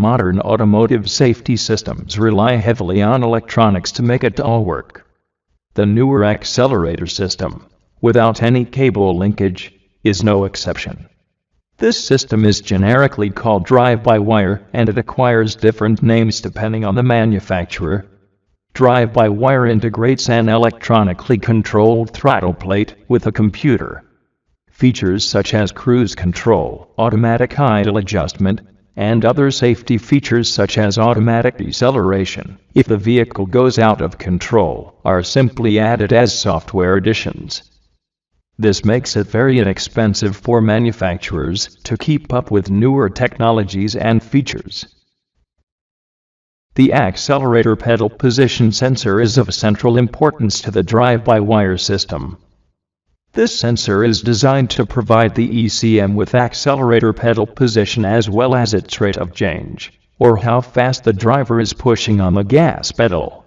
modern automotive safety systems rely heavily on electronics to make it all work. The newer accelerator system, without any cable linkage, is no exception. This system is generically called drive-by-wire, and it acquires different names depending on the manufacturer. Drive-by-wire integrates an electronically controlled throttle plate with a computer. Features such as cruise control, automatic idle adjustment, and other safety features such as automatic deceleration, if the vehicle goes out of control, are simply added as software additions. This makes it very inexpensive for manufacturers to keep up with newer technologies and features. The accelerator pedal position sensor is of central importance to the drive-by-wire system. This sensor is designed to provide the ECM with accelerator pedal position as well as its rate of change, or how fast the driver is pushing on the gas pedal.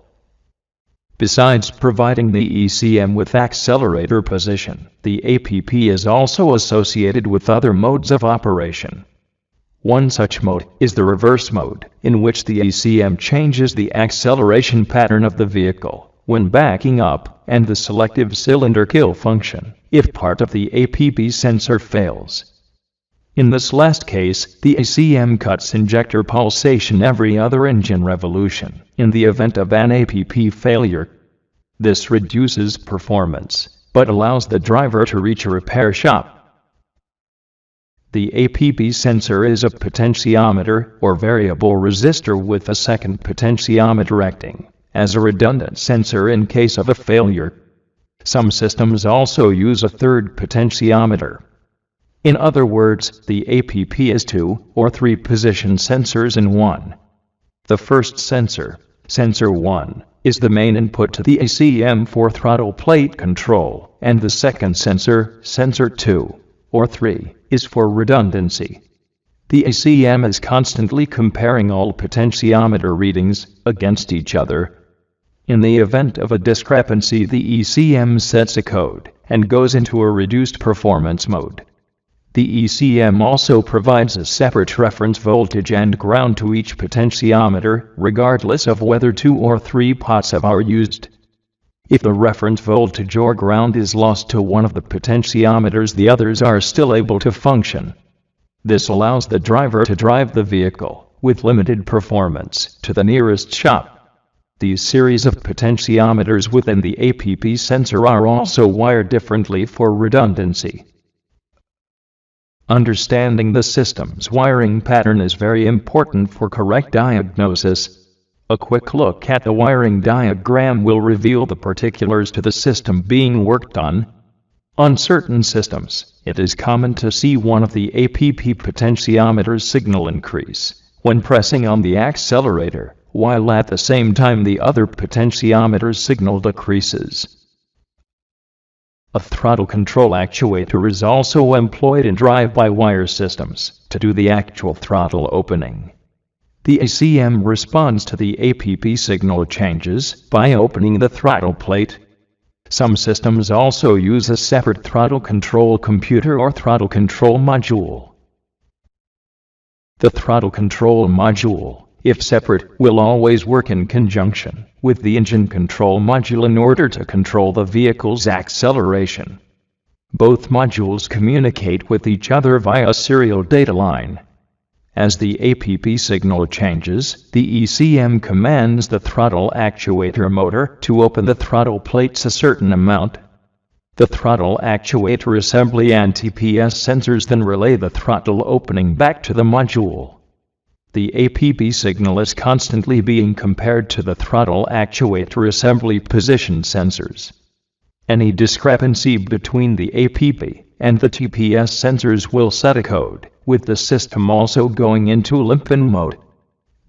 Besides providing the ECM with accelerator position, the APP is also associated with other modes of operation. One such mode is the reverse mode, in which the ECM changes the acceleration pattern of the vehicle when backing up, and the selective cylinder kill function, if part of the APP sensor fails. In this last case, the ECM cuts injector pulsation every other engine revolution, in the event of an APP failure. This reduces performance, but allows the driver to reach a repair shop. The APP sensor is a potentiometer, or variable resistor with a second potentiometer acting as a redundant sensor in case of a failure. Some systems also use a third potentiometer. In other words, the APP is 2 or 3 position sensors in one. The first sensor, sensor 1, is the main input to the ECM for throttle plate control, and the second sensor, sensor 2 or 3, is for redundancy. The ECM is constantly comparing all potentiometer readings against each other. In the event of a discrepancy, the ECM sets a code and goes into a reduced performance mode. The ECM also provides a separate reference voltage and ground to each potentiometer, regardless of whether 2 or 3 pots are used. If the reference voltage or ground is lost to one of the potentiometers, the others are still able to function. This allows the driver to drive the vehicle, with limited performance, to the nearest shop. These series of potentiometers within the APP sensor are also wired differently for redundancy. Understanding the system's wiring pattern is very important for correct diagnosis. A quick look at the wiring diagram will reveal the particulars to the system being worked on. On certain systems, it is common to see one of the APP potentiometers signal increase when pressing on the accelerator, while at the same time the other potentiometer's signal decreases. A throttle control actuator is also employed in drive-by-wire systems to do the actual throttle opening. The ECM responds to the APP signal changes by opening the throttle plate. Some systems also use a separate throttle control computer or throttle control module. The throttle control module, if separate, will always work in conjunction with the engine control module in order to control the vehicle's acceleration. Both modules communicate with each other via a serial data line. As the APP signal changes, the ECM commands the throttle actuator motor to open the throttle plates a certain amount. The throttle actuator assembly and TPS sensors then relay the throttle opening back to the module. The APP signal is constantly being compared to the throttle actuator assembly position sensors. Any discrepancy between the APP and the TPS sensors will set a code, with the system also going into limp-in mode.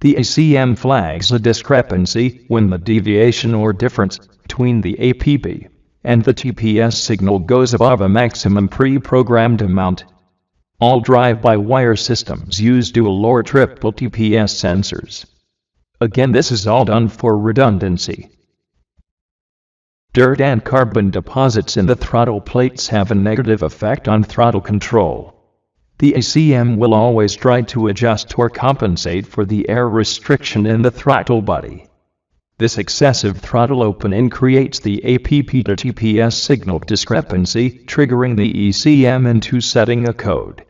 The ECM flags a discrepancy when the deviation or difference between the APP and the TPS signal goes above a maximum pre-programmed amount. All drive-by-wire systems use dual or triple TPS sensors. Again, this is all done for redundancy. Dirt and carbon deposits in the throttle plates have a negative effect on throttle control. The ACM will always try to adjust or compensate for the air restriction in the throttle body. This excessive throttle opening creates the APP to TPS signal discrepancy, triggering the ECM into setting a code.